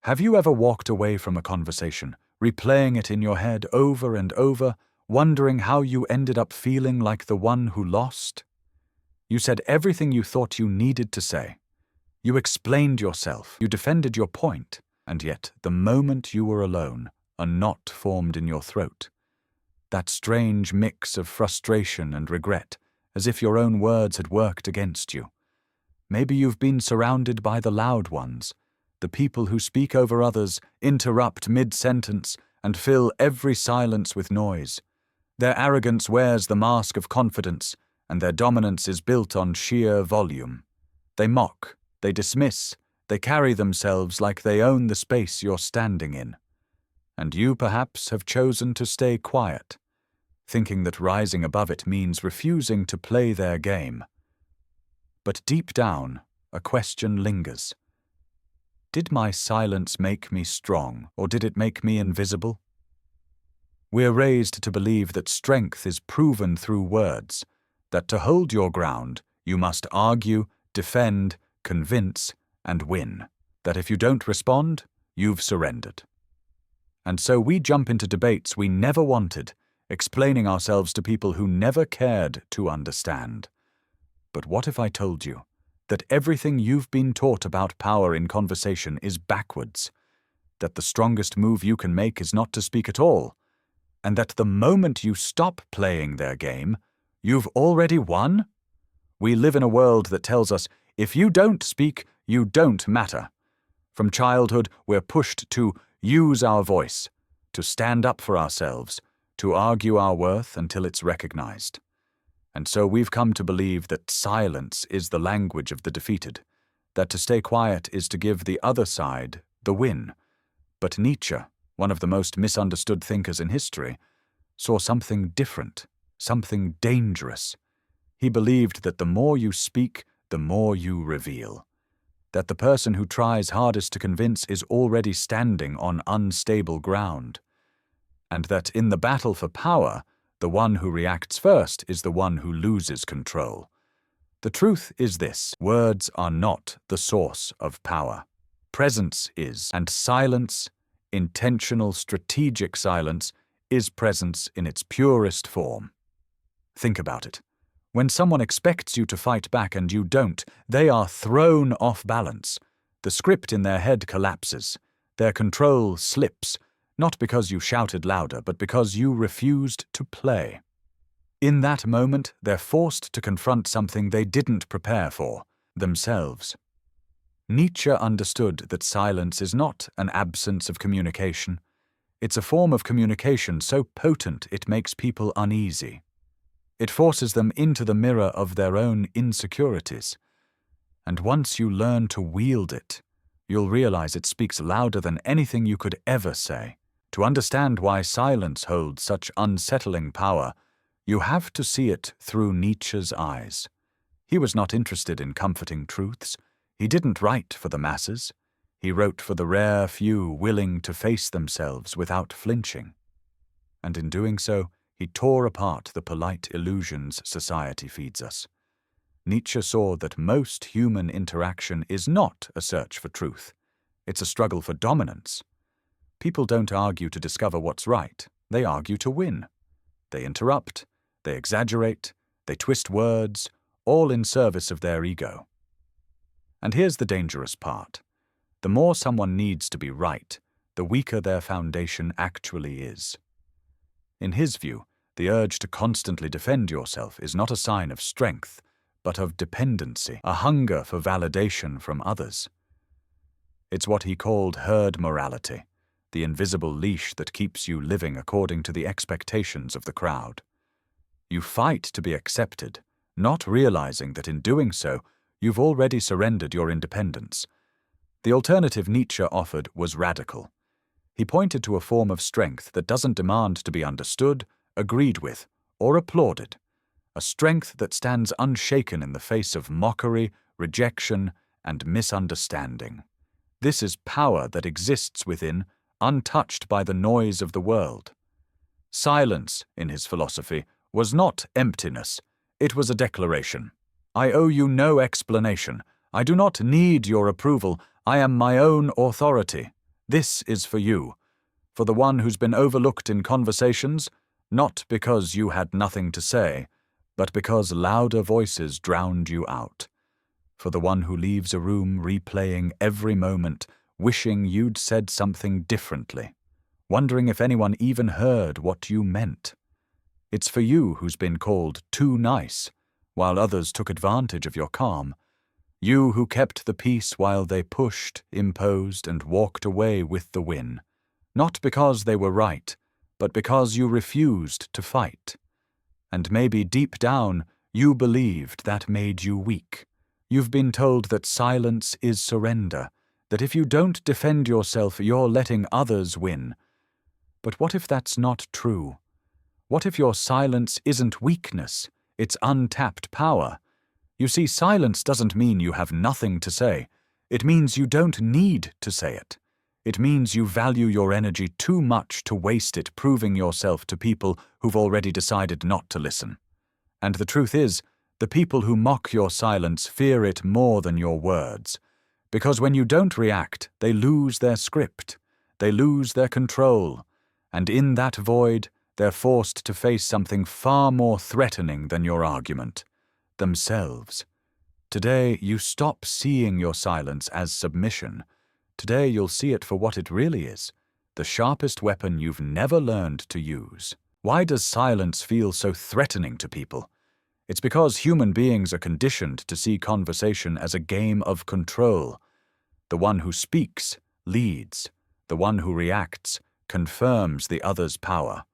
Have you ever walked away from a conversation, replaying it in your head over and over, wondering how you ended up feeling like the one who lost? You said everything you thought you needed to say. You explained yourself, you defended your point, and yet the moment you were alone, a knot formed in your throat. That strange mix of frustration and regret, as if your own words had worked against you. Maybe you've been surrounded by the loud ones, the people who speak over others, interrupt mid-sentence, and fill every silence with noise. Their arrogance wears the mask of confidence, and their dominance is built on sheer volume. They mock, they dismiss, they carry themselves like they own the space you're standing in. And you perhaps have chosen to stay quiet, thinking that rising above it means refusing to play their game. But deep down, a question lingers. Did my silence make me strong, or did it make me invisible? We're raised to believe that strength is proven through words, that to hold your ground, you must argue, defend, convince, and win, that if you don't respond, you've surrendered. And so we jump into debates we never wanted, explaining ourselves to people who never cared to understand. But what if I told you that everything you've been taught about power in conversation is backwards, that the strongest move you can make is not to speak at all, and that the moment you stop playing their game, you've already won? We live in a world that tells us, if you don't speak, you don't matter. From childhood, we're pushed to use our voice, to stand up for ourselves, to argue our worth until it's recognized. And so we've come to believe that silence is the language of the defeated, that to stay quiet is to give the other side the win. But Nietzsche, one of the most misunderstood thinkers in history, saw something different, something dangerous. He believed that the more you speak, the more you reveal. That the person who tries hardest to convince is already standing on unstable ground. And that in the battle for power, the one who reacts first is the one who loses control. The truth is this: words are not the source of power. Presence is, and silence, intentional, strategic silence, is presence in its purest form. Think about it. When someone expects you to fight back and you don't, they are thrown off balance. The script in their head collapses. Their control slips. Not because you shouted louder, but because you refused to play. In that moment, they're forced to confront something they didn't prepare for, themselves. Nietzsche understood that silence is not an absence of communication. It's a form of communication so potent it makes people uneasy. It forces them into the mirror of their own insecurities. And once you learn to wield it, you'll realize it speaks louder than anything you could ever say. To understand why silence holds such unsettling power, you have to see it through Nietzsche's eyes. He was not interested in comforting truths. He didn't write for the masses. He wrote for the rare few willing to face themselves without flinching. And in doing so, he tore apart the polite illusions society feeds us. Nietzsche saw that most human interaction is not a search for truth. It's a struggle for dominance. People don't argue to discover what's right. They argue to win. They interrupt, they exaggerate, they twist words, all in service of their ego. And here's the dangerous part. The more someone needs to be right, the weaker their foundation actually is. In his view, the urge to constantly defend yourself is not a sign of strength, but of dependency, a hunger for validation from others. It's what he called herd morality, the invisible leash that keeps you living according to the expectations of the crowd. You fight to be accepted, not realizing that in doing so, you've already surrendered your independence. The alternative Nietzsche offered was radical. He pointed to a form of strength that doesn't demand to be understood, agreed with, or applauded. A strength that stands unshaken in the face of mockery, rejection, and misunderstanding. This is power that exists within, untouched by the noise of the world. Silence, in his philosophy, was not emptiness. It was a declaration. I owe you no explanation. I do not need your approval. I am my own authority. This is for you, for the one who's been overlooked in conversations, not because you had nothing to say, but because louder voices drowned you out. For the one who leaves a room replaying every moment, wishing you'd said something differently, wondering if anyone even heard what you meant. It's for you who's been called too nice, while others took advantage of your calm. You who kept the peace while they pushed, imposed, and walked away with the win. Not because they were right, but because you refused to fight. And maybe deep down, you believed that made you weak. You've been told that silence is surrender, that if you don't defend yourself, you're letting others win. But what if that's not true? What if your silence isn't weakness, it's untapped power? You see, silence doesn't mean you have nothing to say. It means you don't need to say it. It means you value your energy too much to waste it proving yourself to people who've already decided not to listen. And the truth is, the people who mock your silence fear it more than your words. Because when you don't react, they lose their script. They lose their control. And in that void, they're forced to face something far more threatening than your argument. Themselves. Today, you stop seeing your silence as submission. Today, you'll see it for what it really is, the sharpest weapon you've never learned to use. Why does silence feel so threatening to people? It's because human beings are conditioned to see conversation as a game of control. The one who speaks leads. The one who reacts confirms the other's power.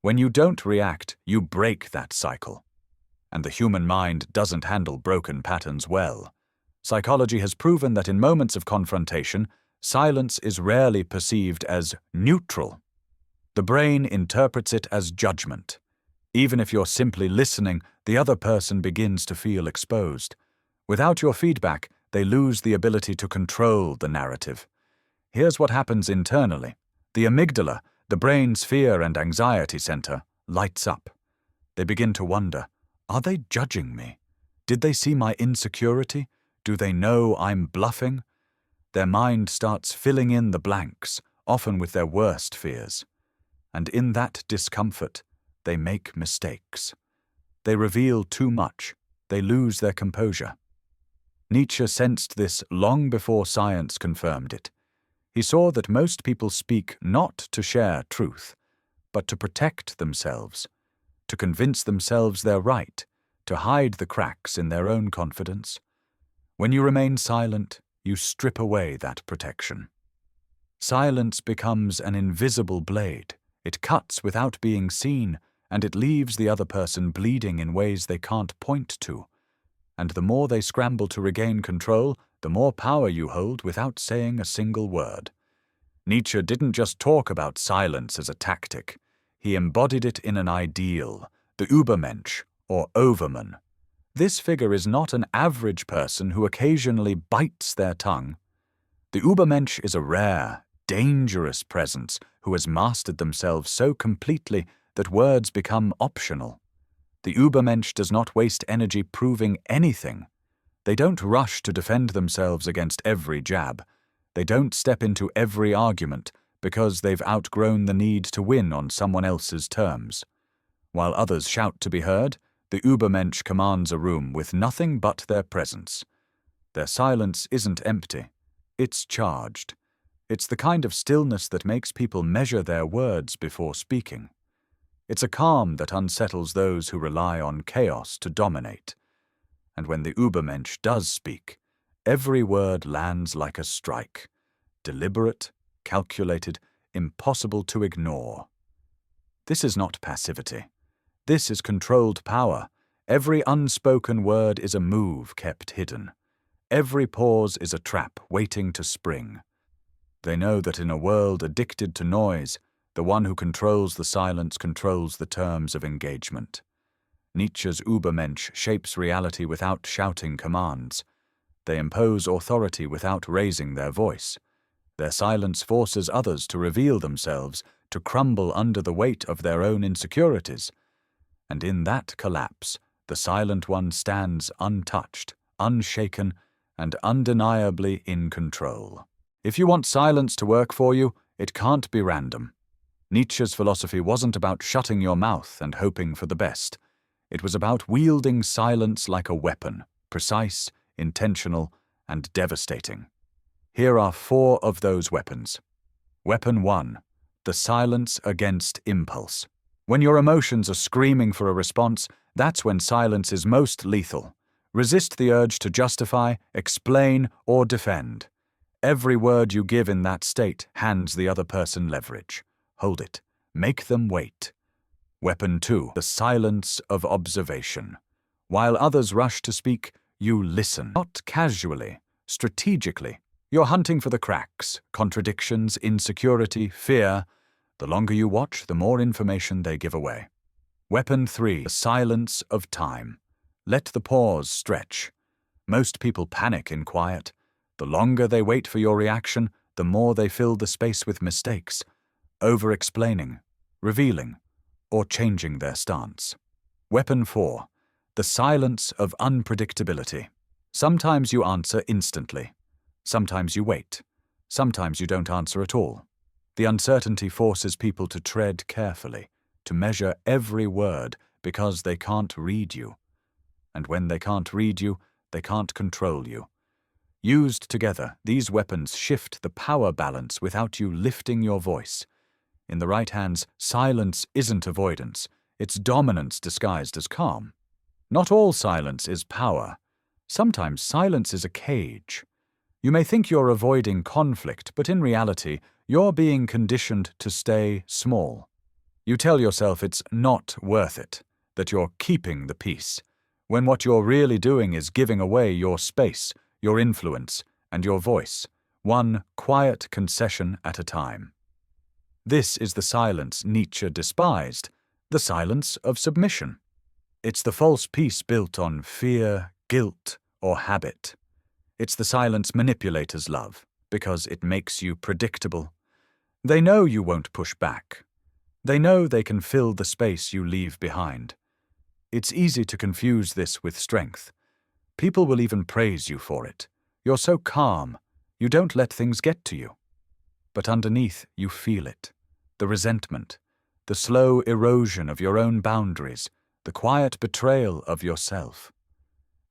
When you don't react, you break that cycle. And the human mind doesn't handle broken patterns well. Psychology has proven that in moments of confrontation, silence is rarely perceived as neutral. The brain interprets it as judgment. Even if you're simply listening, the other person begins to feel exposed. Without your feedback, they lose the ability to control the narrative. Here's what happens internally. The amygdala, the brain's fear and anxiety center, lights up. They begin to wonder, are they judging me? Did they see my insecurity? Do they know I'm bluffing? Their mind starts filling in the blanks, often with their worst fears. And in that discomfort, they make mistakes. They reveal too much. They lose their composure. Nietzsche sensed this long before science confirmed it. He saw that most people speak not to share truth, but to protect themselves, to convince themselves they're right, to hide the cracks in their own confidence. When you remain silent, you strip away that protection. Silence becomes an invisible blade. It cuts without being seen, and it leaves the other person bleeding in ways they can't point to. And the more they scramble to regain control, the more power you hold without saying a single word. Nietzsche didn't just talk about silence as a tactic. He embodied it in an ideal, the Übermensch, or overman. This figure is not an average person who occasionally bites their tongue. The Übermensch is a rare, dangerous presence who has mastered themselves so completely that words become optional. The Übermensch does not waste energy proving anything. They don't rush to defend themselves against every jab. They don't step into every argument because they've outgrown the need to win on someone else's terms. While others shout to be heard, the Übermensch commands a room with nothing but their presence. Their silence isn't empty. It's charged. It's the kind of stillness that makes people measure their words before speaking. It's a calm that unsettles those who rely on chaos to dominate. And when the Übermensch does speak, every word lands like a strike. Deliberate, calculated, impossible to ignore. This is not passivity. This is controlled power. Every unspoken word is a move kept hidden. Every pause is a trap waiting to spring. They know that in a world addicted to noise, the one who controls the silence controls the terms of engagement. Nietzsche's Übermensch shapes reality without shouting commands. They impose authority without raising their voice. Their silence forces others to reveal themselves, to crumble under the weight of their own insecurities. And in that collapse, the silent one stands untouched, unshaken, and undeniably in control. If you want silence to work for you, it can't be random. Nietzsche's philosophy wasn't about shutting your mouth and hoping for the best. It was about wielding silence like a weapon, precise, intentional, and devastating. Here are 4 of those weapons. Weapon 1. The silence against impulse. When your emotions are screaming for a response, that's when silence is most lethal. Resist the urge to justify, explain, or defend. Every word you give in that state hands the other person leverage. Hold it. Make them wait. Weapon 2. The silence of observation. While others rush to speak, you listen. Not casually, strategically. You're hunting for the cracks, contradictions, insecurity, fear. The longer you watch, the more information they give away. Weapon 3. The silence of time. Let the pause stretch. Most people panic in quiet. The longer they wait for your reaction, the more they fill the space with mistakes, over-explaining, revealing, or changing their stance. Weapon 4. The silence of unpredictability. Sometimes you answer instantly. Sometimes you wait. Sometimes you don't answer at all. The uncertainty forces people to tread carefully, to measure every word because they can't read you. And when they can't read you, they can't control you. Used together, these weapons shift the power balance without you lifting your voice. In the right hands, silence isn't avoidance. It's dominance disguised as calm. Not all silence is power. Sometimes silence is a cage. You may think you're avoiding conflict, but in reality, you're being conditioned to stay small. You tell yourself it's not worth it, that you're keeping the peace, when what you're really doing is giving away your space, your influence, and your voice, one quiet concession at a time. This is the silence Nietzsche despised, the silence of submission. It's the false peace built on fear, guilt, or habit. It's the silence manipulators love, because it makes you predictable. They know you won't push back. They know they can fill the space you leave behind. It's easy to confuse this with strength. People will even praise you for it. You're so calm, you don't let things get to you. But underneath, you feel it. The resentment, the slow erosion of your own boundaries, the quiet betrayal of yourself.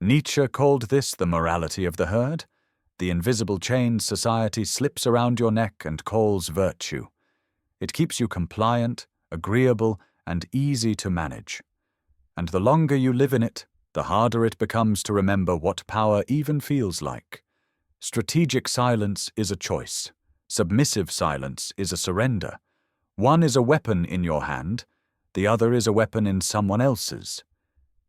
Nietzsche called this the morality of the herd, the invisible chain society slips around your neck and calls virtue. It keeps you compliant, agreeable, and easy to manage. And the longer you live in it, the harder it becomes to remember what power even feels like. Strategic silence is a choice. Submissive silence is a surrender. One is a weapon in your hand, the other is a weapon in someone else's.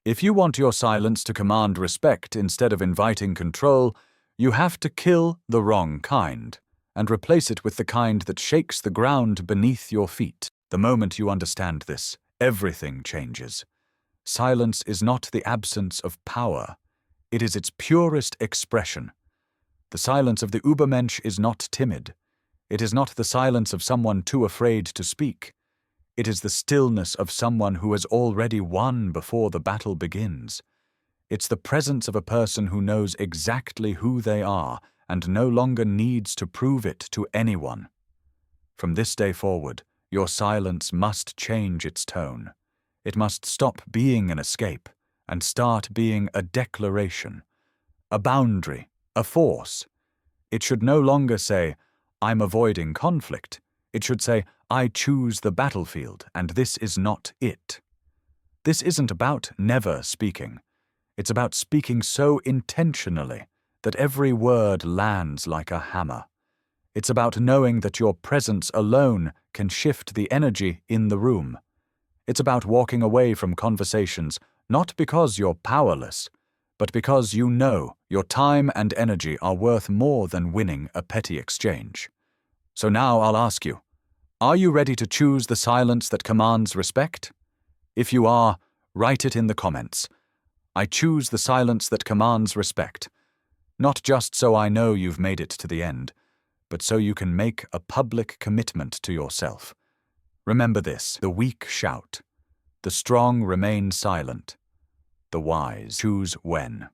If you want your silence to command respect instead of inviting control, you have to kill the wrong kind and replace it with the kind that shakes the ground beneath your feet. The moment you understand this, everything changes. Silence is not the absence of power. It is its purest expression. The silence of the Übermensch is not timid. It is not the silence of someone too afraid to speak. It is the stillness of someone who has already won before the battle begins. It's the presence of a person who knows exactly who they are and no longer needs to prove it to anyone. From this day forward, your silence must change its tone. It must stop being an escape and start being a declaration, a boundary, a force. It should no longer say, "I'm avoiding conflict." It should say, "I choose the battlefield, and this is not it." This isn't about never speaking. It's about speaking so intentionally that every word lands like a hammer. It's about knowing that your presence alone can shift the energy in the room. It's about walking away from conversations, not because you're powerless, but because you know your time and energy are worth more than winning a petty exchange. So now I'll ask you, are you ready to choose the silence that commands respect? If you are, write it in the comments. I choose the silence that commands respect, not just so I know you've made it to the end, but so you can make a public commitment to yourself. Remember this: the weak shout, the strong remain silent, the wise choose when.